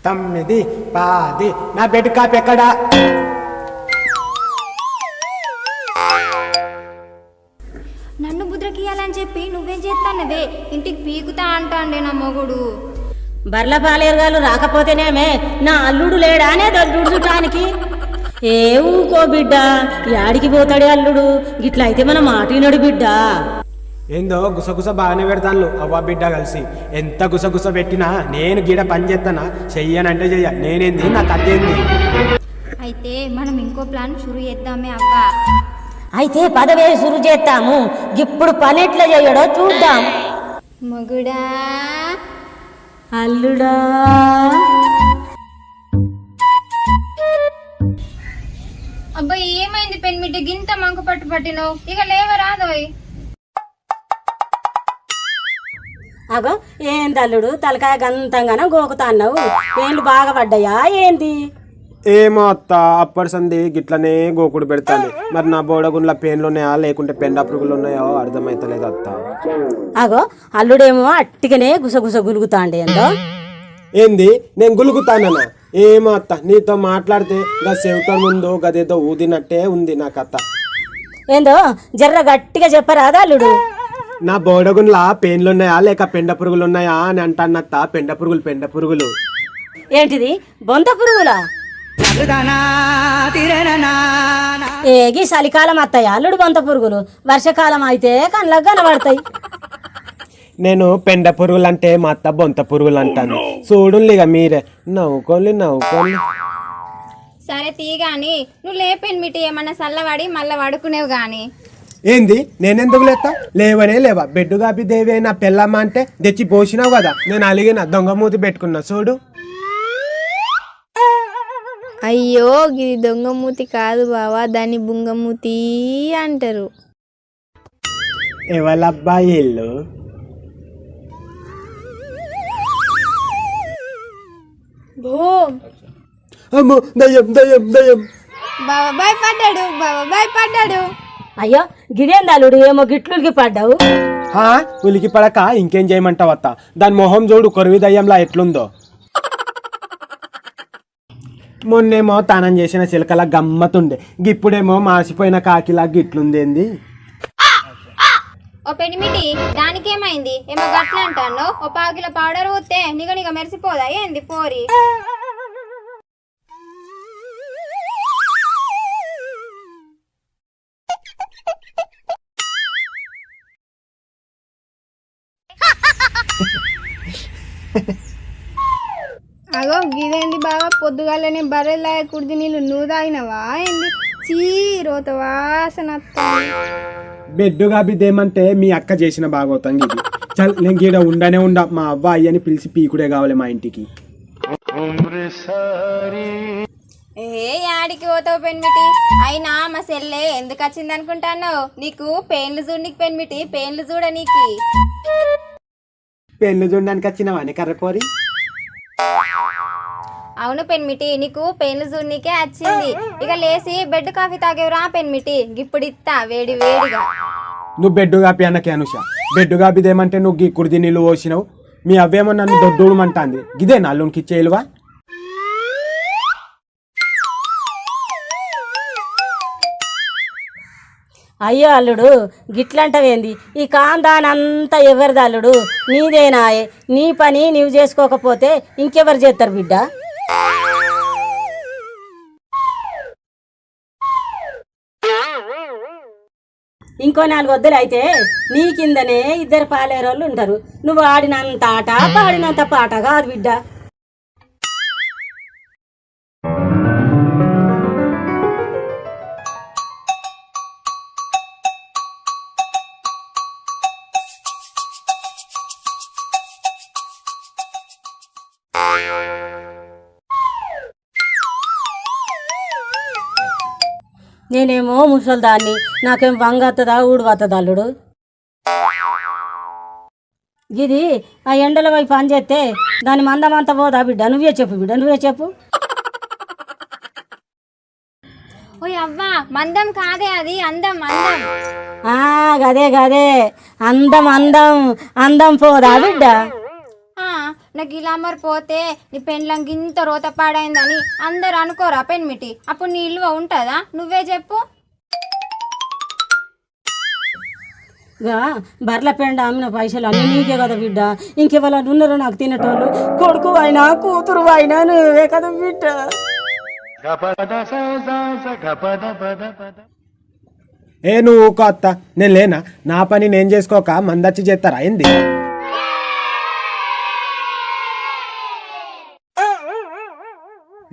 9 10 నా బెడ్ కాపు ఎక్కడా? నన్ను బుద్రకియాలని చెప్పి నువ్వేం చేస్తానవే? ఇంటికి పీకుతా అంటాండే నా మొగుడు. బర్ల పాలేరుగాలు రాకపోతేనేమే నా అల్లుడు లేడానే దుడుచుటానికి. ఏ ఊకో బిడ్డ, యాడికి పోతాడే అల్లుడు? గిట్ల అయితే మన మాటినడు బిడ్డ. ఏందో గుసగుస బాగానే పెడతాను అవ్వ బిడ్డ కలిసి. ఎంత గుసగుస పెట్టినా నేను గీడ పని చేస్తానా? చెయ్యనంటే చెయ్య, నేనేంది నాకు అదేంది. అయితే మనం ఇంకో ప్లాన్ షురు చేద్దామే అవ్వా. అయితే పదవే సురు చేస్తాము. ఇప్పుడు పని ఎట్లా చేయడో చూద్దాం. మొగుడా అల్లుడా అబ్బాయి ఏమైంది పెన్మిటి గింత మంకు పట్టు పట్టినవు? ఇక లేవరాదోయ్. అగో ఏంది అల్లుడు తలకాయ గంతంగానో గోకుతా అన్నావు? ఏళ్ళు బాగా పడ్డాయా ఏంది? ఏమో అత్త, అప్పటి సంది గిట్లనే గోకుడు పెడతాను. మరి నా బోడగుండ్ల పెయిన్లు ఉన్నాయా లేకుంటే పెండ పురుగులు ఉన్నాయో అర్థమైతలేదు అత్త. అగో అల్లుడేమో అట్టిగానే గుసగుస గులుగుతాండే ఏందో. ఏంది నేను గులుగుతానన్నా? ఏమో అత్త, నీతో మాట్లాడితే గా చెవిట ముందు గదేదో ఊదినట్టే ఉంది నా కథ. ఏందో జర్ర గట్టిగా చెప్పరాదా అల్లుడు? నా బోడగుండ్ల పెయిన్లు ఉన్నాయా లేక పెండ పురుగులు ఉన్నాయా అని అంటానత్త. పెండ పురుగులు. ఏంటిది బొంత పురుగులా? ఏగి చలికాలం అత్తాయి అల్లుడు బొంత పురుగులు, వర్షాకాలం అయితే కళ్ళకు కనబడతాయి. నేను పెండ పురుగులు అంటే మా అత్త బొంత పురుగులు అంటాను. చూడులిగా మీరే నవ్వుకోండి. సరే తీగాని నువ్వు లేపెన్మిటి ఏమన్నా చల్లవాడి మళ్ళా పడుకునేవు గాని. ఏంది నేనెందుకు లేస్తా? లేవా బెడ్డు కాపి దేవి నా పెళ్ళమ్మ అంటే తెచ్చి పోసినావు కదా. నేను అలిగిన దొంగ మూతి పెట్టుకున్నా చూడు. అయ్యో ఇది దొంగ మూతి కాదు బావా, దాన్ని బుంగమూతి అంటారు. ఎవలబ్బా ఇల్లు? అమ్మో దయ్యం. బావా భయపడ్డాడు. అయ్యో గిడేంది అల్లుడు ఏమో గిట్లుకి పడ్డావు? ఉలికి పడక ఇంకేం చేయమంటావు అత్త? దాని మొహం చూడు కొరివి దయ్యంలా ఎట్లుందో. మొన్నేమో తానం చేసిన చిలకలా గమ్మతుండే, గిప్పుడేమో మాసిపోయిన కాకిలా గిట్లుందేంది. ఓ పెనిమిటి దానికేమైంది? ఏమో గట్ల అంటాను. ఓ పాకిల పౌడర్ ఊతే నిగ మెరిసిపోదా ఏంది పోరి? అగో గిదేంది బావా, పొద్దుగాలనే బర్రెలా కుడిది నీళ్ళు నువ్వు తాగినవా ఏంది? చీరోత వాసన. బెడ్డు కాపిదేమంటే మీ అక్క చేసిన బాగోతాం ఇది. చల్ నేను గీడ ఉండనే మా అవ్వ అయ్యని పిలిచి పీకుడే కావాలి మా ఇంటికి. యాడికి పోతావు పెన్మిటి? అయినా మా సెల్లే ఎందుకు వచ్చింది అనుకుంటాను? నీకు పెయిన్లు చూడనికి పెన్మిటి, పెయిన్లు చూడనీకి. పెళ్ళి చూడడానికి వచ్చినవాని కర్రపోరి? అవును పెన్మిటి, నీకు పెయిన్లు చూడనీకే వచ్చింది. ఇక లేసి బెడ్ కాఫీ తాగేవరా పెన్మిటి? గిప్పుడు ఇత్తా వేడిగా. నువ్వు బెడ్డు కాపి అన్నకే అనుష. బెడ్డు కాపిదేమంటే నువ్వు గీ కుడిది నీళ్ళు పోసినావు. మీ అవ్వేమో నన్ను దొడ్డూడమంటాంది. గిదే నల్లునికి ఇచ్చేయలువా? అయ్యో అల్లుడు గిట్లంటవేంది? ఈ కాందానంతా ఎవరిది అల్లుడు? నీదేనాయే. నీ పని నీవు చేసుకోకపోతే ఇంకెవరు చేస్తారు బిడ్డ? ఇంకో 4 వద్దులు అయితే నీ కిందనే 2 పాలేరోళ్ళు ఉంటారు. నువ్వు ఆడినంత ఆట పాడినంత పాట కాదు బిడ్డ. నేనేమో ముసలిదాన్ని, నాకేం వంగత్తదా ఊడిపోతుందా అల్లుడు? ఇది ఆ ఎండల వైపు పని చేస్తే దాని మందమంతా పోదా బిడ్డ? నువ్వే చెప్పు. ఓ అవ్వా మందం కాదే అది అందం. గదే అందం పోదా బిడ్డ? నాకు గిలామర్ పోతే నీ పెండ్లంకి ఇంత రోత పాడైందని అందరు అనుకోరా పెన్మిటి? అప్పుడు నీ ఇల్లువ ఉంటుందా? నువ్వే చెప్పు. గా బర్ల పెండ అమ్మిన పైసలు అన్నీ నీకే కదా బిడ్డ. ఇంకెవరు ఉన్నారో నాకు తినేటోళ్ళు. కొడుకు అయినా కూతురు అయినా నువ్వే కదా బిడ్డ. ఏ నువ్వు ఊకో అత్త, నేను లేనా? నా పని నేను చేసుకోక మందచ్చి చేస్తారా ఏంది?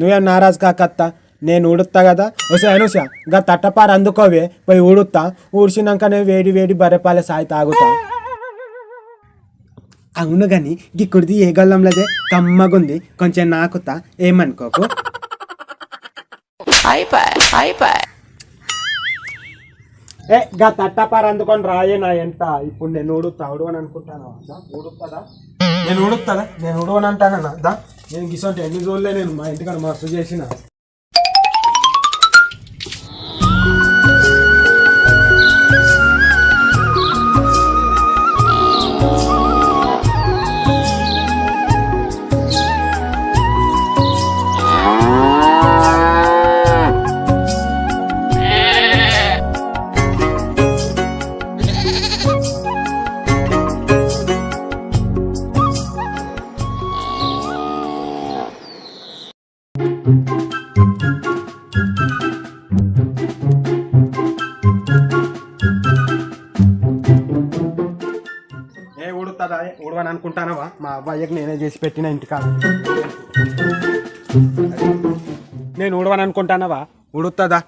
నువ్వేం నారాజు కాకత్త, నేను ఊడుతా కదా. వసే అనుష గా తట్టపార అందుకోవే, పోయి ఊడుతా. ఊడ్చినాకనే వేడి వేడి బర్రెపాలే సాయి తాగుతా. అవును గాని గీ కుడిది ఏ గల్లంలదే కమ్మగుంది, కొంచెం నాకుతా, ఏమనుకోకు. ఏ గా తట్టపార అందుకొని రాయే నా ఎంత. ఇప్పుడు నేను ఊడుతా, ఉడవని అనుకుంటాను. ఊడుతుందా? నేను ఊడుతుందా? నేను ఉడవని అంటానన్నా దా. నేను గిసంటే ఎన్ని రోజులే నేను మా ఇంటికాడ మస్తు చేసిన. ఉడవని అనుకుంటానవా? మా అబ్బాయికి నేనే చేసి పెట్టిన ఇంటికాడ. నేను ఉడవని అనుకుంటానవా? ఉడుతుందా?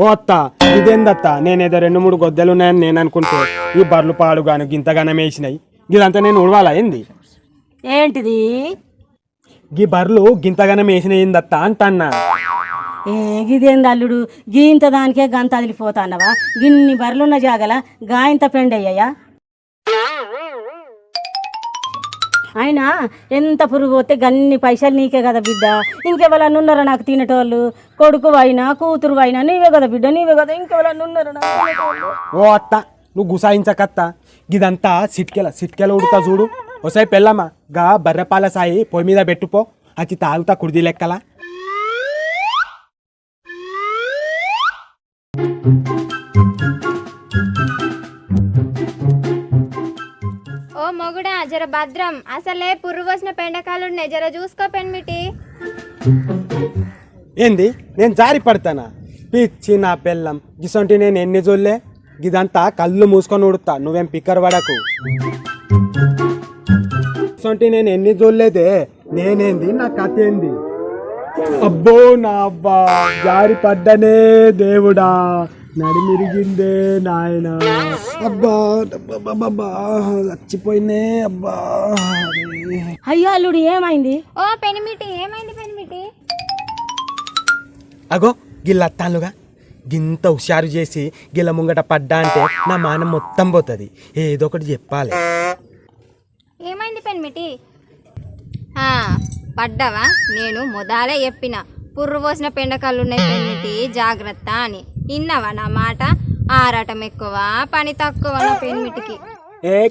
ఓ అత్త, ఇదేందత్త? నేనేదో 2-3 గొద్దెలు ఉన్నాయని నేను అనుకుంటే ఈ బర్లు పాడుగాను గింతగానం వేసినాయి. ఇదంతా నేను ఉడవాలా ఏంది? ఏంటిది? గీ బర్లు గింతగానం వేసినాయిందత్త అంటన్నా. గిదేంది అల్లుడు, గీంత దానికే గంత అదిలిపోతాన్నవా? గిన్ని బర్లున్న జాగల గాయంత పెండయ్యా. అయినా ఎంత పురుగు పోతే గన్ని పైసలు నీకే కదా బిడ్డ. ఇంకెవరన్నా ఉన్నారా నాకు తినేటోళ్ళు? కొడుకు అయినా కూతురు అయినా నీవే కదా బిడ్డ, నీవే కదా. ఇంకెవరన్నా ఉన్నారా నాకు తినేటోళ్ళు? ఓ అత్త, నువ్వు గుసాయించకత్త. గిదంతా సిట్కెల ఉడుతా చూడు. ఒకసారి పెళ్ళమ్మా గా బర్రెపాల సాయి పొయ్యి మీద పెట్టుపో, అది తాగుతా కుడిది లెక్కల. ఓ మొగుడా జర భద్రం, అసలే పుర్రు పోసిన పెండకాలున్నాయి, జర చూసుకో పెన్మిటి. ఏంది నేను జారి పడతానా? పిచ్చి నా పెళ్ళం, గిసంటి నేను ఎన్ని చూడలే. గిదంతా కళ్ళు మూసుకొని ఉడుతా, నువ్వేం పిక్కర్ పడకు. గిసంటి నేను ఎన్ని చూడలేదే. నేనేంది, నా కథ ఏంది? అబ్బో నా అబ్బా, జారి పడ్డనే దేవుడా, నడిమిరిగిందే నాయన. అబ్బా చచ్చిపోయినే. అబ్బా అయ్యో అల్లుడు ఏమైంది? ఓ పెనిమిటి, ఏమైంది పెనిమిటి? అగో గిల్లత్తానుగా గింత హుషారు చేసి గిల్ల ముంగట పడ్డా అంటే నా మానం మొత్తం పోతుంది. ఏదో ఒకటి చెప్పాలి. ఏమైంది పెనిమిటి? పడ్డావా? నేను మొదలే చెప్పిన పుర్రు పోసిన పెండకాళ్ళు ఉన్నాయి పెనిమిటి, జాగ్రత్త అని. విన్నావా నా మాట? ఆరాటం ఎక్కువ, పని తక్కువ నా పెనిమిటికి.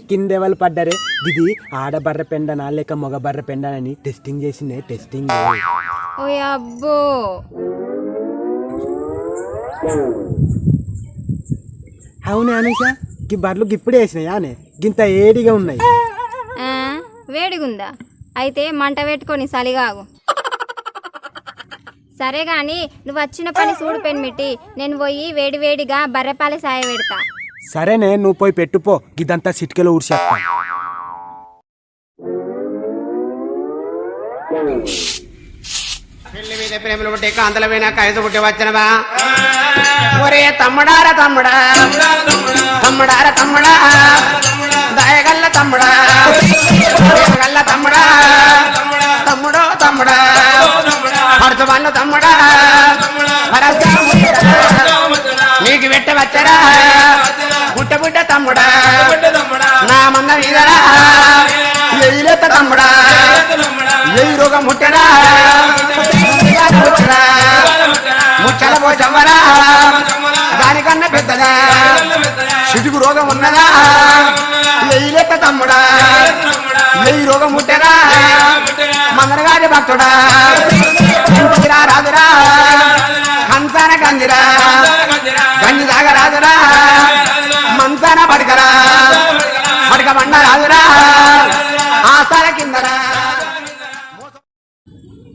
కిందెవలు పడ్డరే? ఇది ఆడబర్ర పెండనా లేక మగబర్ర పెండనని టెస్టింగ్ చేసిందే. టెస్టింగ్. ఓ అబ్బో, అవునే అనుష, గీ బర్లు గిప్పుడే వేసినాయా అనే గింత ఏడిగా ఉన్నాయి? వేడిగుందా? అయితే మంట పెట్టుకొని సలిగాగు. సరే గాని నువ్వు వచ్చిన పని చూడు పెన్మిటి, నేను పోయి వేడి వేడిగా బర్రెపాల సాయ పెడతా. సరేనే, నువ్వు పోయి పెట్టుపో. గిదంతా సిట్కెలో ఊడ్చేస్తా. పెళ్లి మీద ప్రేమలు పుట్టి కాంతల మీద కైసు పుట్టి వచ్చినవా? ఒరే తమ్ముడారా తమ్ముడా, తమ్ముడారా తమ్ముడా, దయగల్ల తమ్ముడా, గల్ల తమ్ముడా, తమ్ముడో తమ్ముడా, పడుతు వాళ్ళు తమ్ముడా, నీకు వెట్ట వచ్చరా బుట్ట బుట్ట తమ్ముడా, నా మంద మీదరా ఎయిలెత్త తమ్ముడా, ఎయి రోగం ముట్టడా ముచ్చల పోచవ్వరా దానికన్నా పెద్దదా సిటుకు రోగం ఉన్నదా ఎయి లెక్క తమ్ముడా ఎయి రోగం ముట్టరా మందరగారి భక్తుడా రాదురా కంచాన గంజిరా గంజి దాగ రాదురా మంచాన పడకరా పడక బండ రాదురా ఆస్తాల కిందరా.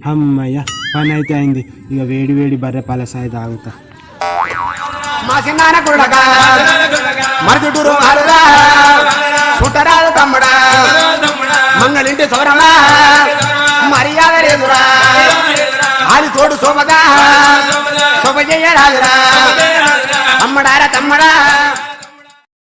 అమ్మయ్య పని అయితే అయింది. ఇక వేడి వేడి బర్రె పాల సాయి తాగుతా. మా చిన్నాన కుడక మరుదుటూరు మారురా సుట్టరాదు తమ్ముడా మంగళింటి సౌరమా మర్యాద లేదురా ఆది తోడు శోభగా శోభ చెయ్యరాదురా తమ్ముడారా తమ్ముడా